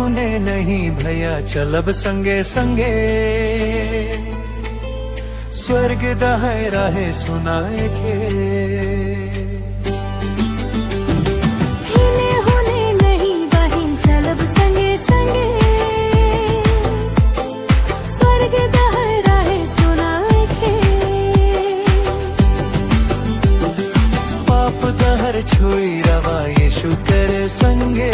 हुने नहीं भैया चलब संगे संगे, स्वर्ग दहाय राहे सुनाए के। हिने हुने नहीं बहिन चलब संगे संगे, स्वर्ग दहाय राहे सुनाए के। पाप दहर छोई रवा यीशु करे संगे,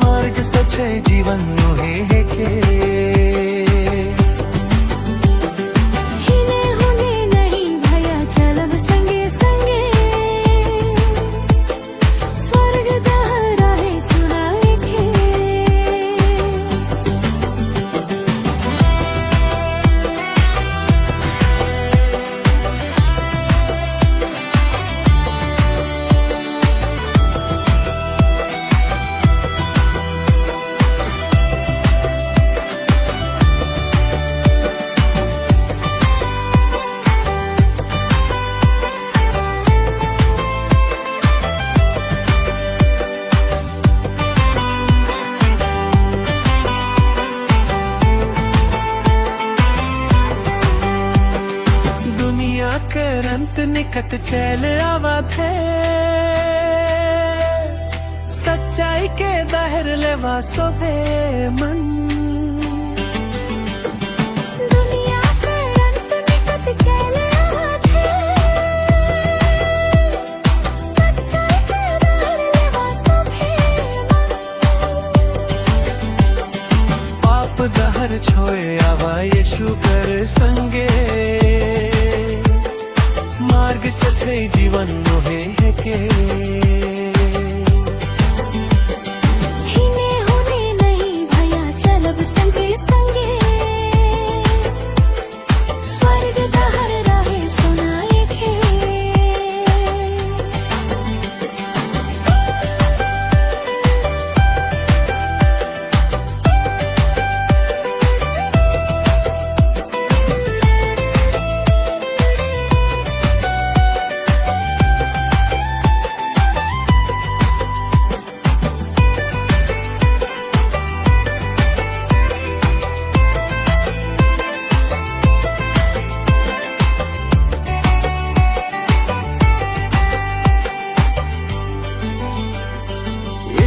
मार्ग सच्चे जीवन मोहे है के। हिने हुने नहीं भैया चलब संगे संगे, स्वर्ग दहाय राहे सुनाए के। करंत निकट चैल आवा थे, सच्चाई के दाहिर लेवा सोभे मन। दुनिया करंत निकट चैल आवा थे, सच्चाई के दाहिर लेवा सोभे मन। पाप दहर छोए आवा यीशु कर संगे, मार्ग सच्चे जीवन मोहे है के। हिने हुने नहीं भैया चलब संगे संगे, स्वर्ग दहाय राहे सुनाए के।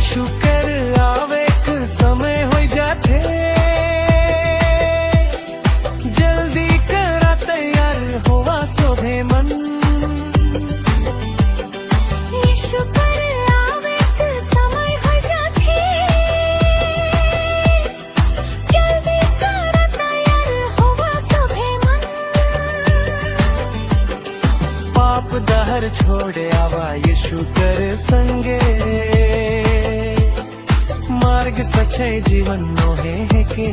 शुकर आवे एक समय हो जाते, जल्दी करा तैयार होवा सोभे मन। शुकर आवे एक समय हो जाते, जल्दी करा तैयार होवा सोभे मन। पाप दहर छोड़े आवा यीशु कर संगे, मार्ग सच्चे जीवन मोहे है के।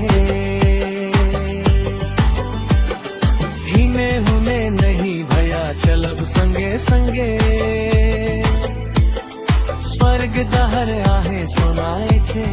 हिने हुने नहीं भैया चलब संगे संगे, स्वर्ग दहर आहे सुनाए के।